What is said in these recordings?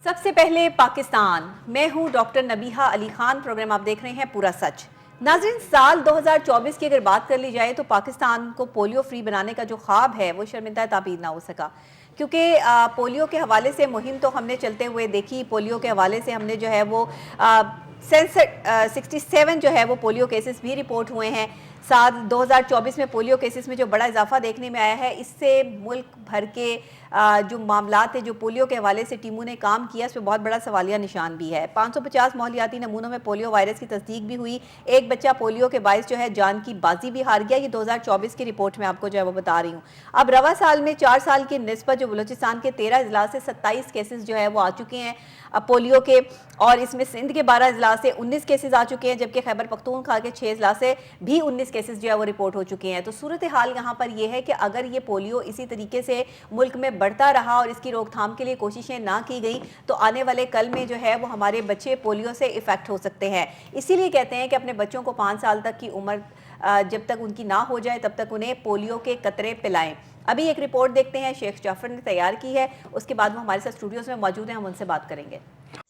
سب سے پہلے پاکستان، میں ہوں ڈاکٹر نبیہہ علی خان، پروگرام آپ دیکھ رہے ہیں پورا سچ۔ ناظرین، سال 2024 کی اگر بات کر لی جائے تو پاکستان کو پولیو فری بنانے کا جو خواب ہے وہ شرمندہ تعبیر نہ ہو سکا، کیونکہ پولیو کے حوالے سے مہم تو ہم نے چلتے ہوئے دیکھی۔ پولیو کے حوالے سے ہم نے جو ہے وہ 67 جو ہے وہ پولیو کیسز بھی رپورٹ ہوئے ہیں۔ سال 2024 میں پولیو کیسز میں جو بڑا اضافہ دیکھنے میں آیا ہے، اس سے ملک بھر کے جو معاملات ہیں جو پولیو کے حوالے سے ٹیموں نے کام کیا، اس پہ بہت بڑا سوالیہ نشان بھی ہے۔ 550 ماحولیاتی نمونوں میں پولیو وائرس کی تصدیق بھی ہوئی۔ ایک بچہ پولیو کے باعث جو ہے جان کی بازی بھی ہار گیا۔ یہ 2024 کی رپورٹ میں آپ کو جو ہے وہ بتا رہی ہوں۔ اب رواں سال میں 4 سال کی نسبت جو بلوچستان کے 13 اضلاع سے 27 کیسز جو ہے وہ آ چکے ہیں پولیو کے، اور اس میں سندھ کے 12 اضلاع سے 19 کیسز آ چکے ہیں، جبکہ خیبر پختونخوا کے 6 اضلاع سے بھی 19 کیسز جو ہے وہ رپورٹ ہو چکے ہیں۔ تو صورتحال یہاں پر یہ ہے کہ اگر یہ پولیو اسی طریقے سے ملک میں بڑھتا رہا اور اس کی روک تھام کے لیے کوششیں نہ کی گئیں تو آنے والے کل میں جو ہے وہ ہمارے بچے پولیو سے افیکٹ ہو سکتے ہیں۔ اسی لیے کہتے ہیں کہ اپنے بچوں کو 5 سال تک کی عمر جب تک ان کی نہ ہو جائے تب تک انہیں پولیو کے قطرے پلائیں۔ ابھی ایک رپورٹ دیکھتے ہیں، شیخ جعفر نے تیار کی ہے، اس کے بعد وہ ہمارے ساتھ اسٹوڈیوز میں موجود ہیں، ہم ان سے بات کریں گے۔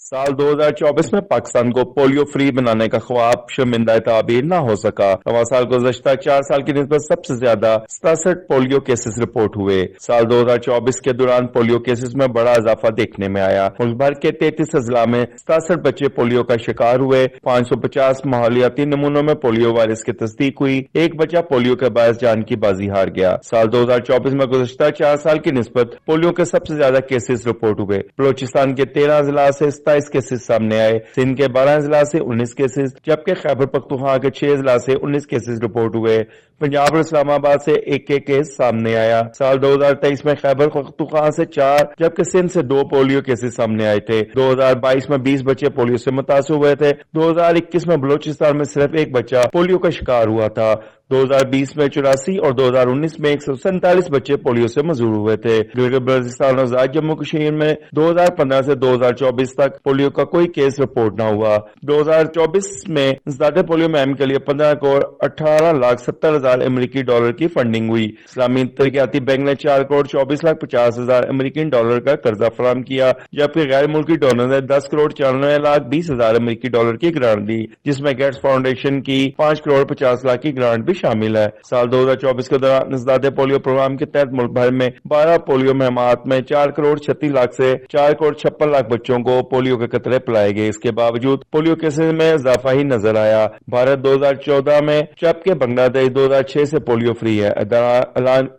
سال 2024 میں پاکستان کو پولیو فری بنانے کا خواب شرمندہ تعبیر نہ ہو سکا۔ رواں سال گزشتہ 4 سال کی نسبت سب سے زیادہ 67 پولیو کیسز رپورٹ ہوئے۔ سال 2024 کے دوران پولیو کیسز میں بڑا اضافہ دیکھنے میں آیا۔ ملک بھر کے 33 اضلاع میں 67 بچے پولیو کا شکار ہوئے۔ 550 ماحولیاتی نمونوں میں پولیو وائرس کی تصدیق ہوئی۔ ایک بچہ پولیو کے باعث جان کی بازی ہار گیا۔ سال 2024 میں گزشتہ 4 سال کی نسبت پولیو کے سب سے زیادہ کیسز رپورٹ ہوئے۔ بلوچستان کے 13 اضلاع سے 27 کیسز سامنے آئے۔ سندھ کے 12 اضلاع سے 19 کیسز، جبکہ خیبر پختونخوا کے 6 اضلاع سے 19 کیسز رپورٹ ہوئے۔ پنجاب اور اسلام آباد سے ایک کیس سامنے آیا۔ سال 2023 میں خیبر پختونخوا سے 4 جبکہ سندھ سے 2 پولیو کیسز سامنے آئے تھے۔ 2022 میں 20 بچے پولیو سے متاثر ہوئے تھے۔ 2021 میں بلوچستان میں صرف ایک بچہ پولیو کا شکار ہوا تھا۔ 2020 میں 84 اور 2019 میں 147 بچے پولیو سے مزور ہوئے تھے۔ گلگت بلتستان اور آزاد جموں کشمیر میں 2015 سے 2024 تک پولیو کا کوئی کیس رپورٹ نہ ہوا۔ 2024 میں زیادہ پولیو مہم کے لیے 15 کروڑ 18,70,000 امریکی ڈالر کی فنڈنگ ہوئی۔ اسلامی ترقیاتی بینک نے 4 کروڑ 24,50,000 امریکی ڈالر کا قرضہ فراہم کیا، جبکہ غیر ملکی ڈونر نے 10 کروڑ 94,20,000 امریکی ڈالر کی گرانٹ دی، جس میں گیٹس فاؤنڈیشن کی 5 کروڑ 50 لاکھ کی گرانٹ بھی شامل ہے۔ سال 2024 کے دوران ازداد پولیو پروگرام کے تحت ملک بھر میں 12 پولیو مہمات میں 4 کروڑ 36 لاکھ سے 4 کروڑ 56 لاکھ بچوں کو پولیو کے قطرے پلائے گئے۔ اس کے باوجود پولیو کیسز میں اضافہ ہی نظر آیا۔ بھارت 2014 میں جبکہ بنگلہ دیش 2006 سے پولیو فری ہے۔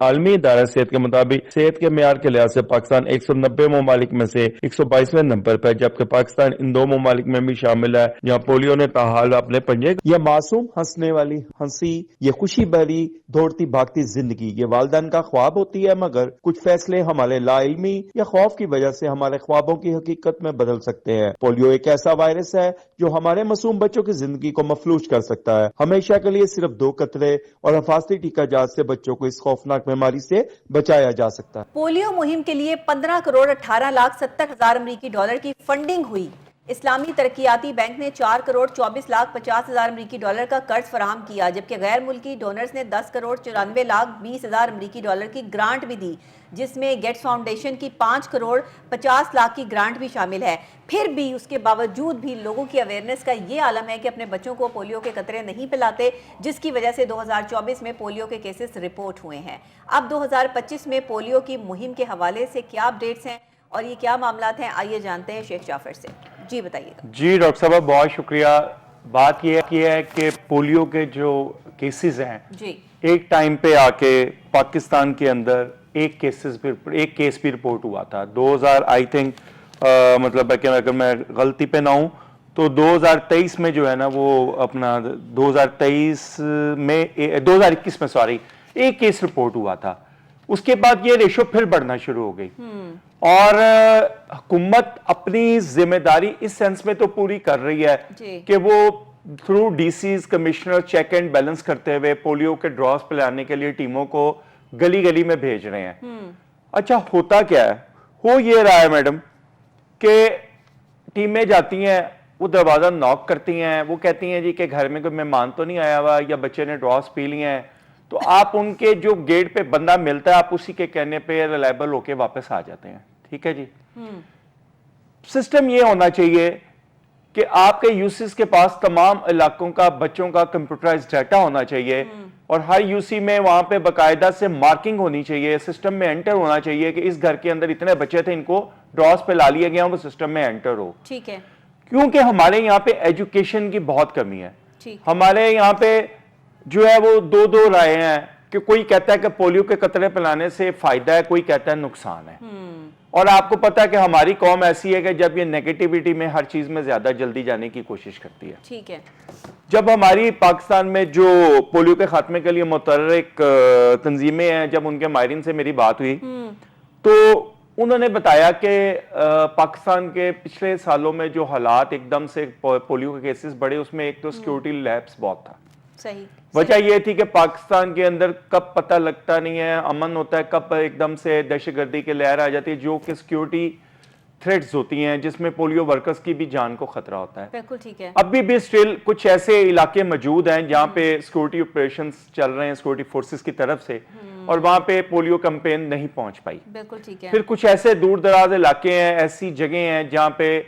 عالمی ادارہ صحت کے مطابق صحت کے معیار کے لحاظ سے پاکستان 190 ممالک میں سے 122ویں نمبر پر، جبکہ پاکستان ان 2 ممالک میں بھی شامل ہے جہاں پولیو نے تاحال اپنے پنجے۔ یہ معصوم ہنسنے والی ہنسی، یہ خوشی بھری دوڑتی بھاگتی زندگی، یہ والدین کا خواب ہوتی ہے، مگر کچھ فیصلے ہمارے لا علمی یا خوف کی وجہ سے ہمارے خوابوں کی حقیقت میں بدل سکتے ہیں۔ پولیو ایک ایسا وائرس ہے جو ہمارے معصوم بچوں کی زندگی کو مفلوج کر سکتا ہے۔ ہمیشہ کے لیے صرف 2 قطرے اور حفاظتی ٹیکہ جات سے بچوں کو اس خوفناک بیماری سے بچایا جا سکتا ہے۔ پولیو مہم کے لیے 15 کروڑ 18,70,000 امریکی ڈالر کی فنڈنگ ہوئی۔ اسلامی ترقیاتی بینک نے 4 کروڑ 24,50,000 امریکی ڈالر کا قرض فراہم کیا، جبکہ غیر ملکی ڈونرز نے 10 کروڑ 94,20,000 امریکی ڈالر کی گرانٹ بھی دی، جس میں گیٹس فاؤنڈیشن کی 5 کروڑ 50 لاکھ کی گرانٹ بھی شامل ہے۔ پھر بھی اس کے باوجود بھی لوگوں کی اویئرنیس کا یہ عالم ہے کہ اپنے بچوں کو پولیو کے قطرے نہیں پلاتے، جس کی وجہ سے 2024 میں پولیو کے کیسز رپورٹ ہوئے ہیں۔ اب 2025 میں پولیو کی مہم کے حوالے سے کیا اپڈیٹس ہیں اور یہ کیا معاملات ہیں، آئیے جانتے ہیں شیخ جعفر سے۔ جی بتائیے گا۔ جی ڈاکٹر صاحب بہت شکریہ۔ بات یہ ہے کہ پولیو کے جو کیسز ہیں ایک ٹائم پہ آ کے پاکستان کے اندر ایک کیس بھی رپورٹ ہوا تھا 2000 آئی تھنک، مطلب کہ اگر میں غلطی پہ نہ ہوں تو 2023 میں جو ہے نا وہ اپنا 2021 میں ایک کیس رپورٹ ہوا تھا۔ اس کے بعد یہ ریشو پھر بڑھنا شروع ہو گئی، اور حکومت اپنی ذمہ داری اس سینس میں تو پوری کر رہی ہے کہ وہ through DCs commissioner check and balance کرتے ہوئے پولیو کے ڈراپس پلانے کے لیے ٹیموں کو گلی گلی میں بھیج رہے ہیں۔ اچھا ہوتا کیا ہے؟ ہو یہ رہا ہے میڈم کہ ٹیمیں جاتی ہیں، وہ دروازہ ناک کرتی ہیں، وہ کہتی ہیں جی کہ گھر میں کوئی مہمان تو نہیں آیا ہوا یا بچے نے ڈراپس پی لیے ہیں، تو آپ ان کے جو گیٹ پہ بندہ ملتا ہے آپ اسی کے کہنے پہ ریلائبل ہو کے واپس آ جاتے ہیں، ٹھیک ہے جی۔ سسٹم یہ ہونا چاہیے کہ آپ کے یوسیز کے پاس تمام علاقوں کا بچوں کا کمپیوٹرائز ڈیٹا ہونا چاہیے اور ہر یوسی میں وہاں پہ باقاعدہ سے مارکنگ ہونی چاہیے, سسٹم میں انٹر ہونا چاہیے کہ اس گھر کے اندر اتنے بچے تھے, ان کو ڈراز پہ لا لیا گیا, وہ سسٹم میں انٹر ہو. ٹھیک ہے. کیونکہ ہمارے یہاں پہ ایجوکیشن کی بہت کمی ہے. ہمارے یہاں پہ جو ہے وہ دو رائے ہیں کہ کوئی کہتا ہے کہ پولیو کے قطرے پلانے سے فائدہ ہے, کوئی کہتا ہے نقصان ہے. اور آپ کو پتا ہے کہ ہماری قوم ایسی ہے کہ جب یہ نیگیٹیوٹی میں ہر چیز میں زیادہ جلدی جانے کی کوشش کرتی ہے. ٹھیک ہے. جب ہماری پاکستان میں جو پولیو کے خاتمے کے لیے متحرک تنظیمیں ہیں, جب ان کے ماہرین سے میری بات ہوئی تو انہوں نے بتایا کہ پاکستان کے پچھلے سالوں میں جو حالات ایک دم سے پولیو کے کیسز بڑھے, اس میں ایک تو سیکیورٹی لیپس بہت تھا. صحیح. وجہ یہ تھی کہ پاکستان کے اندر کب پتہ لگتا نہیں ہے, امن ہوتا ہے, کب ایک دم سے دہشت گردی کی لہر آ جاتی ہے, جو کہ سیکیورٹی تھریٹس ہوتی ہیں جس میں پولیو ورکرز کی بھی جان کو خطرہ ہوتا ہے. بالکل ٹھیک ہے. ابھی بھی اسٹل کچھ ایسے علاقے موجود ہیں جہاں پہ سیکیورٹی آپریشنز چل رہے ہیں سیکیورٹی فورسز کی طرف سے, اور وہاں پہ پولیو کمپین نہیں پہنچ پائی. بالکل ٹھیک ہے. پھر کچھ ایسے دور دراز علاقے ہیں, ایسی جگہیں ہیں جہاں پہ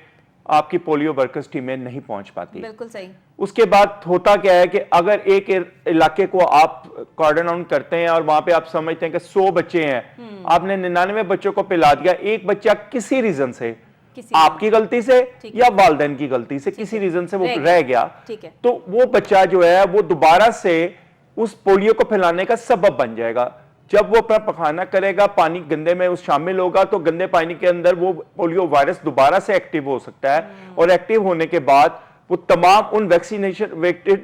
آپ کی پولیو ورکرز ٹیمیں نہیں پہنچ پاتی. بالکل صحیح. اس کے بعد ہوتا کیا ہے کہ اگر ایک علاقے کو آپ کارڈن آؤٹ کرتے ہیں اور وہاں پہ آپ سمجھتے ہیں کہ 100 بچے ہیں, آپ نے 99 بچوں کو پلا دیا, ایک بچہ کسی ریزن سے, آپ کی غلطی سے یا والدین کی غلطی سے, کسی ریزن سے وہ رہ گیا, تو وہ بچہ جو ہے وہ دوبارہ سے اس پولیو کو پھیلانے کا سبب بن جائے گا. جب وہ اپنا پخانہ کرے گا, پانی گندے میں اس شامل ہوگا, تو گندے پانی کے اندر وہ پولیو وائرس دوبارہ سے ایکٹیو ہو سکتا ہے, اور ایکٹیو ہونے کے بعد وہ تمام ان ویکسینیشن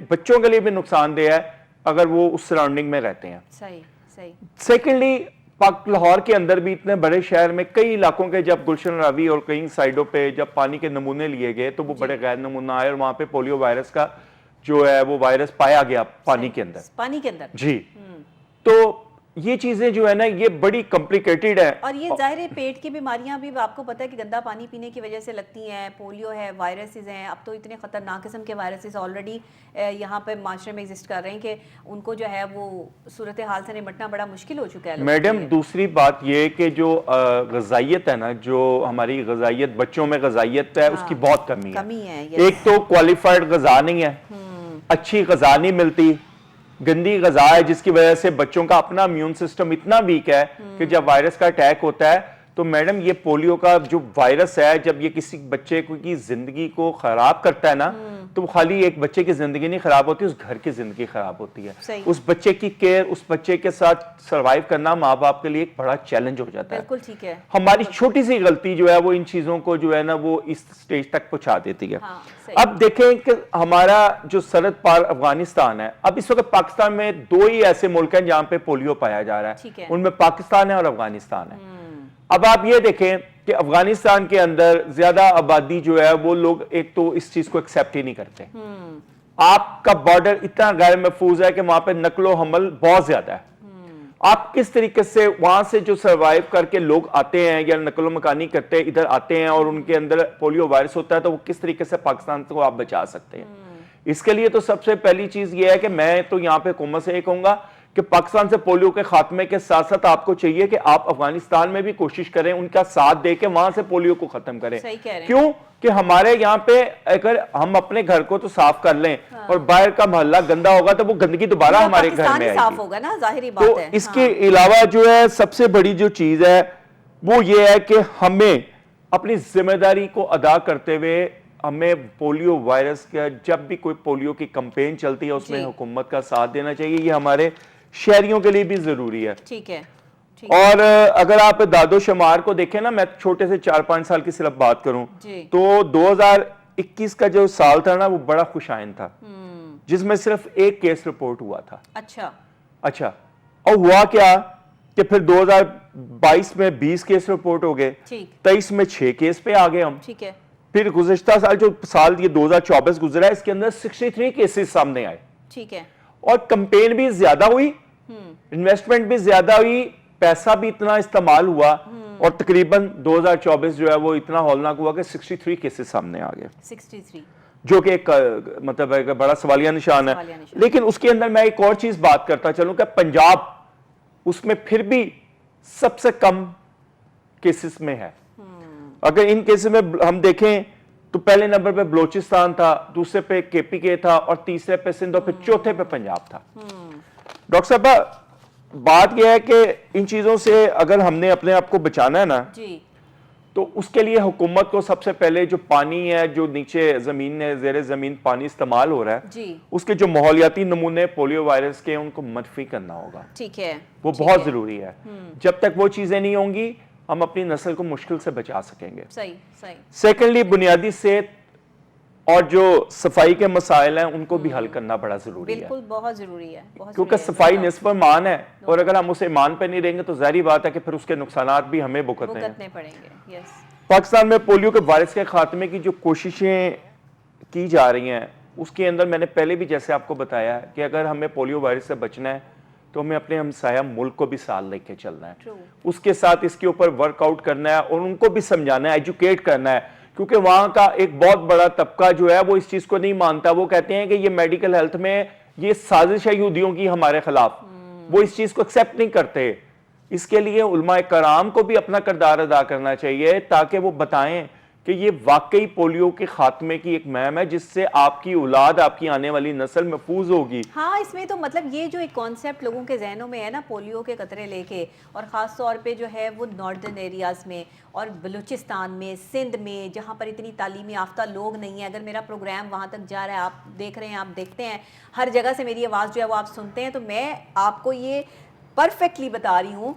بچوں کے لیے بھی نقصان دہ ہے اگر وہ اس سراؤنڈنگ میں رہتے ہیں. صحیح صحیح. سیکنڈلی لاہور کے اندر بھی اتنے بڑے شہر میں کئی علاقوں کے جب گلشن راوی اور کئی سائڈوں پہ جب پانی کے نمونے لیے گئے تو وہ بڑے غیر نمونہ آئے, اور وہاں پہ پولیو وائرس کا جو ہے وہ وائرس پایا گیا پانی کے اندر. پانی کے اندر. جی. تو یہ چیزیں جو ہے نا یہ بڑی کمپلیکیٹڈ ہیں, اور یہ ظاہر ہے پیٹ کی بیماریاں بھی آپ کو پتہ ہے کہ گندا پانی پینے کی وجہ سے لگتی ہیں, پولیو ہے, وائرسز ہیں, اب تو اتنے خطرناک قسم کے وائرسز آلریڈی یہاں پہ معاشرے میں ایگزسٹ کر رہے ہیں کہ ان کو جو ہے وہ صورتحال سے نمٹنا بڑا مشکل ہو چکا ہے. میڈم دوسری بات یہ کہ جو غذائیت ہے نا, جو ہماری غذائیت بچوں میں غذائیت ہے اس کی بہت کمی ہے. ایک تو کوالیفائڈ غذا نہیں ہے, اچھی غذا نہیں ملتی, گندی غذا ہے جس کی وجہ سے بچوں کا اپنا امیون سسٹم اتنا ویک ہے کہ جب وائرس کا اٹیک ہوتا ہے تو میڈم یہ پولیو کا جو وائرس ہے جب یہ کسی بچے کی زندگی کو خراب کرتا ہے نا, تو وہ خالی ایک بچے کی زندگی نہیں خراب ہوتی, اس گھر کی زندگی خراب ہوتی ہے. اس بچے کی کیئر, اس بچے کے ساتھ سروائیو کرنا ماں باپ کے لیے ایک بڑا چیلنج ہو جاتا ہے. بالکل ٹھیک ہے. ہماری چھوٹی سی غلطی جو ہے وہ ان چیزوں کو جو ہے نا وہ اس سٹیج تک پہنچا دیتی ہے. اب دیکھیں کہ ہمارا جو سرحد پار افغانستان ہے, اب اس وقت پاکستان میں 2 ہی ایسے ملک ہیں جہاں پہ پولیو پایا جا رہا ہے, ان میں پاکستان ہے اور افغانستان ہے. اب آپ یہ دیکھیں کہ افغانستان کے اندر زیادہ آبادی جو ہے وہ لوگ ایک تو اس چیز کو ایکسیپٹ ہی نہیں کرتے. آپ کا بارڈر اتنا غیر محفوظ ہے کہ وہاں پہ نقل و حمل بہت زیادہ ہے. آپ کس طریقے سے وہاں سے جو سروائیو کر کے لوگ آتے ہیں یا نقل و مکانی کرتے ادھر آتے ہیں اور ان کے اندر پولیو وائرس ہوتا ہے, تو وہ کس طریقے سے پاکستان کو آپ بچا سکتے ہیں. اس کے لیے تو سب سے پہلی چیز یہ ہے کہ میں تو یہاں پہ حکومت سے یہ کہوں گا کہ پاکستان سے پولیو کے خاتمے کے ساتھ ساتھ آپ کو چاہیے کہ آپ افغانستان میں بھی کوشش کریں, ان کا ساتھ دے کے وہاں سے پولیو کو ختم کریں. کیوں کہ ہمارے یہاں پہ اگر ہم اپنے گھر کو تو صاف کر لیں اور باہر کا محلہ گندا ہوگا تو وہ گندگی دوبارہ ہمارے گھر میں آئے گی. تو اس کے علاوہ جو ہے سب سے بڑی جو چیز ہے وہ یہ ہے کہ ہمیں اپنی ذمہ داری کو ادا کرتے ہوئے ہمیں پولیو وائرس کا جب بھی کوئی پولیو کی کمپین چلتی ہے اس میں حکومت کا ساتھ دینا چاہیے. یہ ہمارے شہریوں کے لیے بھی ضروری ہے. ٹھیک ہے. اور اگر آپ داد و شمار کو دیکھیں نا, میں چھوٹے سے 4-5 سال کی صرف بات کروں تو 2021 کا جو سال تھا نا وہ بڑا خوشائن تھا, جس میں صرف 1 کیس رپورٹ ہوا تھا. اچھا اور ہوا کیا کہ پھر 2022 میں 20 کیس رپورٹ ہو گئے, 23 میں 6 کیس پہ آ گئے ہم. پھر گزشتہ سال جو سال یہ 2024 گزرا ہے اس کے اندر 63 کیسز سامنے آئے. ٹھیک ہے. اور کمپین بھی زیادہ ہوئی, انویسٹمنٹ بھی زیادہ ہوئی, پیسہ بھی اتنا استعمال ہوا, اور تقریباً 2024 جو ہے وہ اتنا ہولناک ہوا کہ 63 کیسز سامنے آ گئے. 63 جو کہ ایک مطلب ایک بڑا سوالیہ نشان ہے. لیکن اس کے اندر میں ایک اور چیز بات کرتا چلوں کہ پنجاب اس میں پھر بھی سب سے کم کیسز میں ہے. اگر ان کیسز میں ہم دیکھیں تو پہلے نمبر پہ بلوچستان تھا, دوسرے پہ کے پی کے تھا, اور تیسرے پہ سندھ, اور پھر چوتھے پہ پنجاب تھا. ڈاکٹر صاحبہ بات یہ ہے کہ ان چیزوں سے اگر ہم نے اپنے آپ کو بچانا ہے نا, تو اس کے لیے حکومت کو سب سے پہلے جو پانی ہے, جو نیچے زمین ہے, زیر زمین پانی استعمال ہو رہا ہے, اس کے جو ماحولیاتی نمونے پولیو وائرس کے ان کو منفی کرنا ہوگا. ٹھیک ہے, وہ بہت ضروری ہے. جب تک وہ چیزیں نہیں ہوں گی ہم اپنی نسل کو مشکل سے بچا سکیں گے. سیکنڈلی بنیادی صحت اور جو صفائی کے مسائل ہیں ان کو بھی حل کرنا بڑا ضروری ہے. بالکل بہت ضروری ہے, کیونکہ صفائی نصف ایمان ہے, اور اگر ہم اس ایمان پہ نہیں رہیں گے تو ظاہری بات ہے کہ پھر اس کے نقصانات بھی ہمیں بھگتنے پڑیں گے. پاکستان میں پولیو کے وائرس کے خاتمے کی جو کوششیں کی جا رہی ہیں اس کے اندر میں نے پہلے بھی جیسے آپ کو بتایا ہے کہ اگر ہمیں پولیو وائرس سے بچنا ہے تو ہمیں اپنے ہمسایہ ملک کو بھی ساتھ لے کے چلنا ہے, اس کے ساتھ اس کے اوپر ورک آؤٹ کرنا ہے اور ان کو بھی سمجھانا ہے, ایجوکیٹ کرنا ہے. کیونکہ وہاں کا ایک بہت بڑا طبقہ جو ہے وہ اس چیز کو نہیں مانتا. وہ کہتے ہیں کہ یہ میڈیکل ہیلتھ میں یہ سازش ہے یہودیوں کی ہمارے خلاف, وہ اس چیز کو ایکسیپٹ نہیں کرتے. اس کے لیے علماء کرام کو بھی اپنا کردار ادا کرنا چاہیے تاکہ وہ بتائیں کہ یہ واقعی پولیو کے خاتمے کی ایک مہم ہے جس سے آپ کی اولاد, آپ کی آنے والی نسل محفوظ ہوگی. ہاں, اس میں تو مطلب یہ جو ایک کانسیپٹ لوگوں کے ذہنوں میں ہے نا پولیو کے قطرے لے کے, اور خاص طور پہ جو ہے وہ ناردرن ایریاز میں اور بلوچستان میں, سندھ میں, جہاں پر اتنی تعلیم یافتہ لوگ نہیں ہیں. اگر میرا پروگرام وہاں تک جا رہا ہے, آپ دیکھ رہے ہیں, آپ دیکھتے ہیں, ہر جگہ سے میری آواز جو ہے وہ آپ سنتے ہیں, تو میں آپ کو یہ پرفیکٹلی بتا رہی ہوں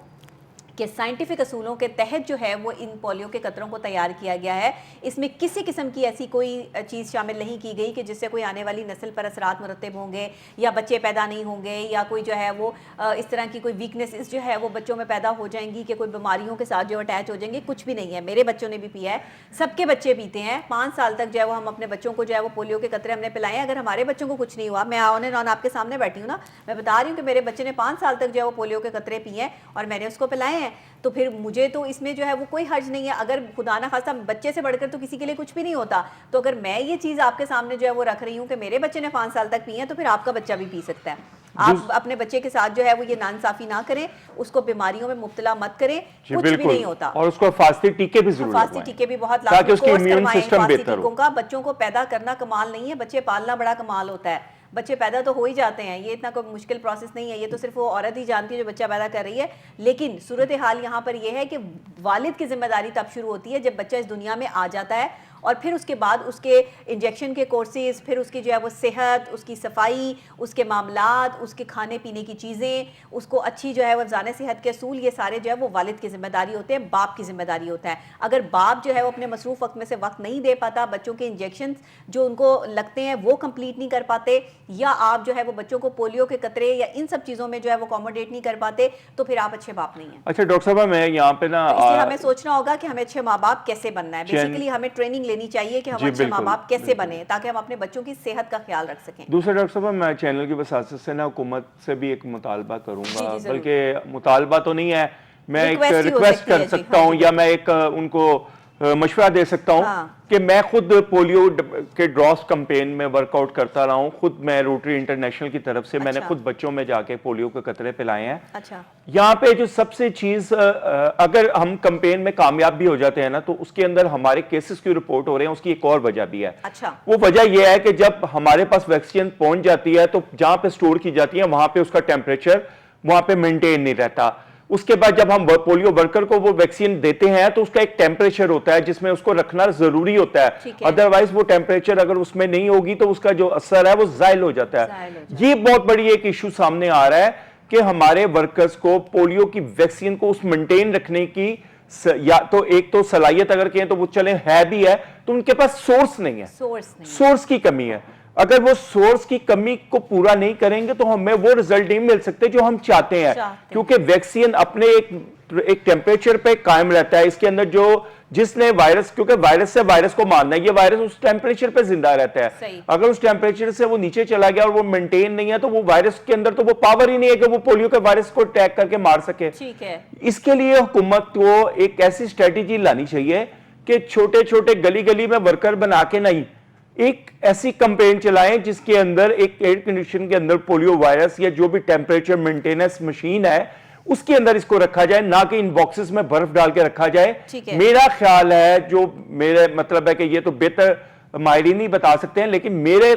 کہ سائنٹیفک اصولوں کے تحت جو ہے وہ ان پولیو کے قطروں کو تیار کیا گیا ہے. اس میں کسی قسم کی ایسی کوئی چیز شامل نہیں کی گئی کہ جس سے کوئی آنے والی نسل پر اثرات مرتب ہوں گے, یا بچے پیدا نہیں ہوں گے, یا کوئی جو ہے وہ اس طرح کی کوئی ویکنیسز جو ہے وہ بچوں میں پیدا ہو جائیں گی کہ کوئی بیماریوں کے ساتھ جو اٹیچ ہو جائیں گے. کچھ بھی نہیں ہے. میرے بچوں نے بھی پیا ہے, سب کے بچے پیتے ہیں. 5 سال تک جو ہے وہ ہم اپنے بچوں کو جو ہے وہ پولیو کے قطرے ہم نے پلائے ہیں. اگر ہمارے بچوں کو کچھ نہیں ہوا, میں آن اینڈ آن آپ کے سامنے بیٹھی ہوں نا, میں بتا رہی ہوں کہ میرے بچے نے 5 سال تک جو ہے وہ پولیو کے قطرے پیے ہیں اور میں نے اس کو پلائے ہیں, تو پھر مجھے تو اس میں جو ہے وہ کوئی حرج نہیں ہے. اگر خدا نہ خواستہ بچے سے بڑھ کر تو کسی کے لیے کچھ بھی نہیں ہوتا, تو اگر میں یہ چیز آپ کے سامنے جو ہے وہ رکھ رہی ہوں کہ میرے بچے نے 5 سال تک پی ہیں, تو پھر آپ کا بچہ بھی پی سکتا ہے. آپ اپنے بچے کے ساتھ جو ہے وہ یہ ناانصافی نہ کریں, اس کو بیماریوں میں مبتلا مت کریں, کچھ بھی نہیں ہوتا. اور اس کو حفاظتی ٹیکے بھی ضرور حفاظتی ٹیکے بھی بہت تاکہ اس کی کورس امیون کروائیں سسٹم حفاظتی بہتر ہو. ٹیکوں کا. بچوں کو پیدا کرنا کمال نہیں ہے, بچے پالنا بڑا کمال ہوتا ہے. بچے پیدا تو ہو ہی جاتے ہیں, یہ اتنا کوئی مشکل پروسیس نہیں ہے, یہ تو صرف وہ عورت ہی جانتی ہے جو بچہ پیدا کر رہی ہے. لیکن صورتحال یہاں پر یہ ہے کہ والد کی ذمہ داری تب شروع ہوتی ہے جب بچہ اس دنیا میں آ جاتا ہے, اور پھر اس کے بعد اس کے انجیکشن کے کورسز, پھر اس کی جو ہے وہ صحت, اس کی صفائی, اس کے معاملات, اس کے کھانے پینے کی چیزیں, اس کو اچھی جو ہے وہ افزانِ صحت کے اصول, یہ سارے جو ہے وہ والد کی ذمہ داری ہوتے ہیں, باپ کی ذمہ داری ہوتا ہے. اگر باپ جو ہے وہ اپنے مصروف وقت میں سے وقت نہیں دے پاتا, بچوں کے انجیکشن جو ان کو لگتے ہیں وہ کمپلیٹ نہیں کر پاتے, یا آپ جو ہے وہ بچوں کو پولیو کے قطرے یا ان سب چیزوں میں جو ہے وہ اکوموڈیٹ نہیں کر پاتے, تو پھر آپ اچھے باپ نہیں ہیں. اچھا ڈاکٹر صاحب, میں یہاں پہ نا اس لیے ہمیں سوچنا ہوگا کہ ہمیں اچھے ماں باپ کیسے بننا ہے. بیسیکلی ہمیں ٹریننگ لینی چاہیے کہ ہم اچھے ماں باپ کیسے بنے تاکہ ہم اپنے بچوں کی صحت کا خیال رکھ سکیں. دوسرا ڈاکٹر صاحب, میں چینل کی وساست سے نا حکومت سے بھی ایک مطالبہ کروں گا, بلکہ مطالبہ تو نہیں ہے, میں ایک ریکویسٹ کر سکتا ہوں, یا میں ایک ان کو مشورہ دے سکتا ہوں کہ میں خود پولیو کے ڈراپس کمپین میں ورک آؤٹ کرتا رہا ہوں. خود میں روٹری انٹرنیشنل کی طرف سے میں نے خود بچوں میں جا کے پولیو کے قطرے پلائے ہیں. یہاں پہ جو سب سے چیز, اگر ہم کمپین میں کامیاب بھی ہو جاتے ہیں نا, تو اس کے اندر ہمارے کیسز کی رپورٹ ہو رہے ہیں, اس کی ایک اور وجہ بھی ہے. وہ وجہ یہ ہے کہ جب ہمارے پاس ویکسین پہنچ جاتی ہے تو جہاں پہ سٹور کی جاتی ہے وہاں پہ اس کا ٹیمپریچر وہاں پہ مینٹین نہیں رہتا. اس کے بعد جب ہم پولیو ورکر کو وہ ویکسین دیتے ہیں تو اس کا ایک ٹیمپریچر ہوتا ہے جس میں اس کو رکھنا ضروری ہوتا ہے, ادروائز وہ ٹیمپریچر اگر اس میں نہیں ہوگی تو اس کا جو اثر ہے وہ زائل ہو جاتا ہے. یہ بہت بڑی ایک ایشو سامنے آ رہا ہے کہ ہمارے ورکرز کو پولیو کی ویکسین کو اس مینٹین رکھنے کی, یا تو ایک تو صلاحیت اگر کہیں تو وہ چلیں ہے بھی ہے, تو ان کے پاس سورس نہیں ہے, سورس کی کمی ہے. اگر وہ سورس کی کمی کو پورا نہیں کریں گے تو ہمیں وہ رزلٹ نہیں مل سکتے جو ہم چاہتے ہیں, کیونکہ ویکسین اپنے ایک ٹیمپریچر پہ قائم رہتا ہے. اس کے اندر جس نے وائرس, کیونکہ وائرس سے وائرس کو مارنا ہے, یہ وائرس اس ٹیمپریچر پہ زندہ رہتا ہے. اگر اس ٹیمپریچر سے وہ نیچے چلا گیا اور وہ مینٹین نہیں ہے تو وہ وائرس کے اندر تو وہ پاور ہی نہیں ہے کہ وہ پولیو کے وائرس کو اٹیک کر کے مار سکے. اس کے لیے حکومت کو ایک ایسی اسٹریٹجی لانی چاہیے کہ چھوٹے چھوٹے گلی گلی میں ورکر بنا کے نہیں, ایک ایسی کمپین چلائیں جس کے اندر ایک ایئر کنڈیشن کے اندر پولیو وائرس یا جو بھی ٹیمپریچر مینٹیننس مشین ہے اس کے اندر اس کو رکھا جائے, نہ کہ ان باکسز میں برف ڈال کے رکھا جائے. میرا خیال ہے, جو میرے مطلب ہے کہ یہ تو بہتر ماہرین نہیں بتا سکتے ہیں, لیکن میرے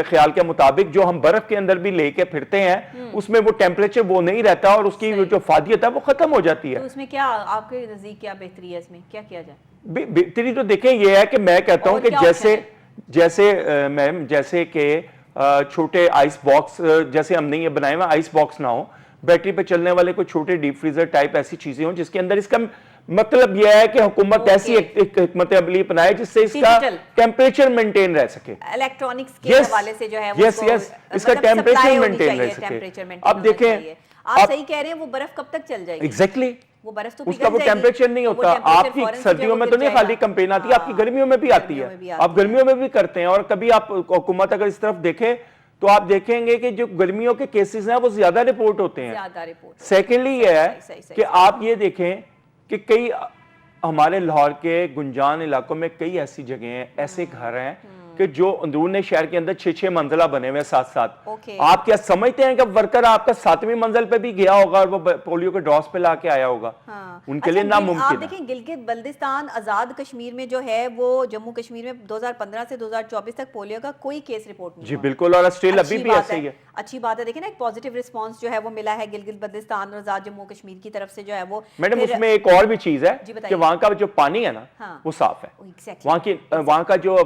خیال کے مطابق جو ہم برف کے اندر بھی لے کے پھرتے ہیں اس میں وہ ٹیمپریچر وہ نہیں رہتا اور اس کی جو فادیت ہے وہ ختم ہو جاتی ہے. تو اس میں کیا آپ کے نزدیک کیا بہتری ہے, اس میں کیا کیا جائے؟ بہتری تو دیکھیں یہ ہے کہ میں کہتا ہوں کہ جیسے کہ چھوٹے آئس باکس, جیسے ہم نے یہ بنائے ہوئے آئس باکس نہ ہو, بیٹری پہ چلنے والے کوئی چھوٹے ڈیپ فریزر ٹائپ ایسی چیزیں ہوں جس کے اندر اس کا مطلب یہ ہے کہ حکومت ایسی ایک حکمت عملی اپنائے جس سے اس کا ٹیمپریچر مینٹین رہ سکے, الیکٹرانکس کے حوالے سے جو ہے وہ اس کا ٹیمپریچر مینٹین رہ سکے. اب دیکھیں آپ صحیح کہہ رہے ہیں, وہ برف کب تک چل جائے گی؟ ایگزیکٹلی, وہ برف تو اس کا وہ ٹیمپریچر نہیں ہوتا. آپ کی سردیوں میں تو نہیں خالی کمپین آتی ہے, آپ کی گرمیوں میں بھی آتی ہے, آپ گرمیوں میں بھی کرتے ہیں. اور کبھی آپ حکومت اگر اس طرف دیکھیں تو آپ دیکھیں گے کہ جو گرمیوں کے کیسز ہیں وہ زیادہ رپورٹ ہوتے ہیں. سیکنڈلی یہ ہے کہ آپ یہ دیکھیں کہ کئی ہمارے لاہور کے گنجان علاقوں میں کئی ایسی جگہیں ہیں, ایسے گھر ہیں کہ جو اندرون شہر کے اندر 6 منزلہ بنے ہوئے ساتھ ساتھ. آپ کیا سمجھتے ہیں کہ ورکر آپ کا 7ویں منزل پہ بھی گیا ہوگا اور وہ پولیو کے ڈراپس پہ لا کے آیا ہوگا؟ ان کے لیے ناممکن ہے. آپ دیکھیں گلگت بلتستان آزاد کشمیر میں جو ہے وہ جموں کشمیر میں 2015 سے 2024 تک پولیو کا کوئی کیس رپورٹ نہیں. جی بالکل, اور اسٹل ابھی بھی ایسے ہی ہے. اچھی بات ہے. دیکھیں نا ایک پازیٹیو رسپانس جو ہے وہ ملا ہے گلگت بلتستان اور آزاد جموں کشمیر کی طرف سے جو ہے وہ. میڈم اس میں ایک اور بھی چیز ہے کہ وہاں کا جو پانی ہے نا وہ صاف ہے, وہاں کا جو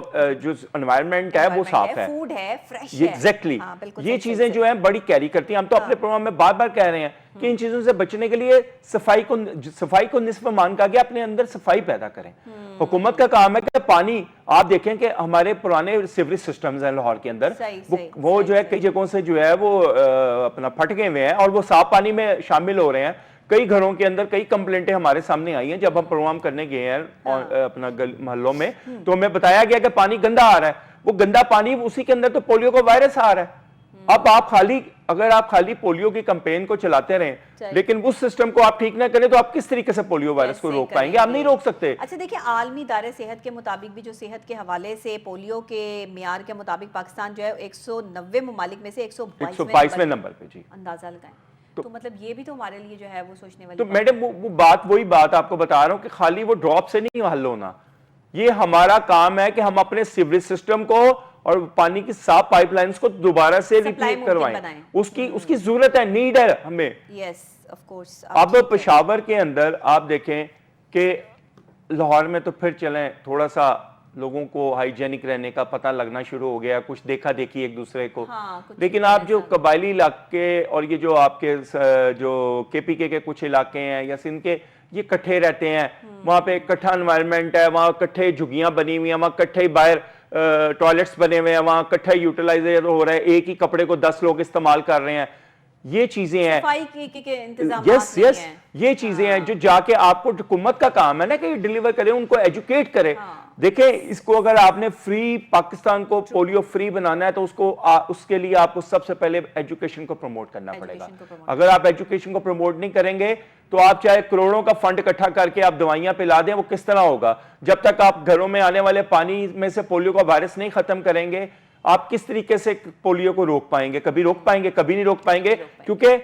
انوائرمنٹ ہے وہ صاف ہے, فوڈ ہے, فریش ہے. ایگزیکٹلی, یہ چیزیں جو ہیں بڑی کیری کرتی ہیں. ہم تو اپنے پروگرام میں بار بار کہہ رہے ہیں کہ ان چیزوں سے بچنے کے لیے صفائی کو نصف مان کہا گیا, اپنے اندر صفائی پیدا کریں. حکومت کا کام ہے کہ پانی, آپ دیکھیں کہ ہمارے پرانے سیوریج سسٹمز ہیں لاہور کے اندر, وہ جو ہے کئی جگہوں سے جو ہے وہ اپنا پھٹ گئے ہوئے ہیں اور وہ صاف پانی میں شامل ہو رہے ہیں. کئی گھروں کے اندر کئی کمپلینٹیں ہمارے سامنے آئی ہیں جب ہم پروگرام کرنے گئے ہیں اپنا محلوں میں, تو ہمیں بتایا گیا کہ پانی گندا آ رہا ہے. وہ گندا پانی, اسی کے اندر تو پولیو کا وائرس آ رہا ہے. اب اگر آپ خالی پولیو کی کمپین کو چلاتے رہیں لیکن اس سسٹم کو آپ ٹھیک نہ کریں تو آپ کس طریقے سے پولیو وائرس کو روک پائیں گے؟ آپ نہیں روک سکتے. اچھا دیکھیں, عالمی ادارے صحت کے مطابق بھی جو صحت کے حوالے سے پولیو کے معیار کے مطابق پاکستان جو ہے 190 ممالک میں سے 122 نمبر پہ. جی اندازہ لگائیں تو مطلب یہ بھی تو ہمارے لیے جو ہے وہ سوچنے والی. تو میڈم وہی بات آپ کو بتا رہا ہوں کہ خالی وہ ڈراپ سے نہیں حل ہونا. یہ ہمارا کام ہے کہ ہم اپنے سیوریج سسٹم کو اور پانی کی صاف پائپ لائنز کو دوبارہ سے ریپلیٹ کروائیں. اس کی ضرورت ہے, نیڈ ہے ہمیں. اب پشاور کے اندر آپ دیکھیں کہ لاہور میں تو پھر چلیں تھوڑا سا لوگوں کو ہائیجینک رہنے کا پتہ لگنا شروع ہو گیا, کچھ دیکھا دیکھی ایک دوسرے کو. لیکن آپ جو قبائلی علاقے اور یہ جو آپ کے جو KPK کے کچھ علاقے ہیں یا سندھ کے, یہ کٹھے رہتے ہیں, وہاں پہ کٹھا انوائرمنٹ ہے, وہاں کٹھے جھگیاں بنی ہوئی ہیں, وہاں کٹھے باہر ٹوائلٹس بنے ہوئے ہیں, وہاں کٹھا یوٹیلائزر ہو رہا ہے, ایک ہی کپڑے کو 10 لوگ استعمال کر رہے ہیں. یہ چیزیں ہیں, یس یہ چیزیں ہیں جو جا کے آپ کو حکومت کا کام ہے نا کہ یہ ڈیلیور کرے, ان کو ایجوکیٹ کرے. دیکھیں اس کو اگر آپ نے فری پاکستان کو پولیو فری بنانا ہے تو اس کے لیے آپ کو سب سے پہلے ایجوکیشن کو پروموٹ کرنا پڑے گا. اگر آپ ایجوکیشن کو پروموٹ نہیں کریں گے تو آپ چاہے کروڑوں کا فنڈ اکٹھا کر کے آپ دوائیاں پلا دیں, وہ کس طرح ہوگا؟ جب تک آپ گھروں میں آنے والے پانی میں سے پولیو کا وائرس نہیں ختم کریں گے, آپ کس طریقے سے پولیو کو روک پائیں گے؟ کبھی روک پائیں گے؟ کبھی نہیں روک پائیں گے, کیونکہ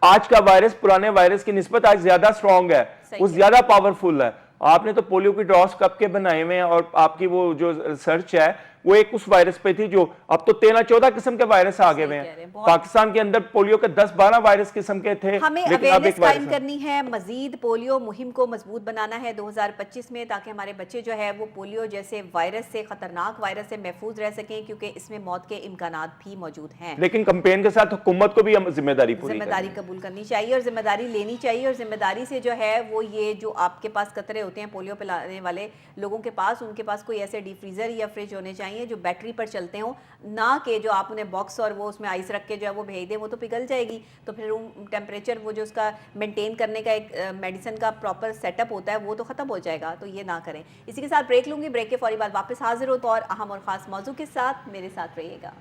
آج کا وائرس پرانے وائرس کی نسبت آج زیادہ سٹرونگ ہے, وہ زیادہ پاورفل ہے. آپ نے تو پولیو کی ڈراپس کب کے بنائے ہوئے ہیں, اور آپ کی وہ جو ریسرچ ہے وہ ایک اس وائرس پہ تھی, جو اب تو 13-14 قسم کے وائرس آگے ہوئے ہیں. پاکستان کے اندر پولیو کے 10-12 وائرس قسم کے تھے. ہمیں اویئرنیس قائم کرنی ہے, مزید پولیو مہم کو مضبوط بنانا ہے 2025 میں, تاکہ ہمارے بچے جو ہے وہ پولیو جیسے وائرس سے, خطرناک وائرس سے محفوظ رہ سکیں, کیونکہ اس میں موت کے امکانات بھی موجود ہیں. لیکن کمپین کے ساتھ حکومت کو بھی ذمہ داری قبول کرنی چاہیے اور ذمہ داری لینی چاہیے. اور ذمہ داری سے جو ہے وہ یہ جو آپ کے پاس قطرے ہوتے ہیں پولیو پلانے والے لوگوں کے پاس, ان کے پاس کوئی ایسے ڈی فریزر یا فریج ہونے چاہیے جو بیٹری پر چلتے ہوں, نہ کہ جو آپ انہیں باکس اور وہ اس میں آئس رکھ کے جو ہے وہ بھیج دیں, وہ تو پگھل جائے گی. تو پھر روم ٹیمپریچر وہ جو اس کا مینٹین کرنے کا ایک میڈیسن کا پراپر سیٹ اپ ہوتا ہے وہ تو ختم ہو جائے گا. تو یہ نہ کریں. اسی کے ساتھ بریک لوں گی, بریک کے فوری بعد واپس حاضر ہو تو اور اہم اور خاص موضوع کے ساتھ میرے ساتھ رہیے گا.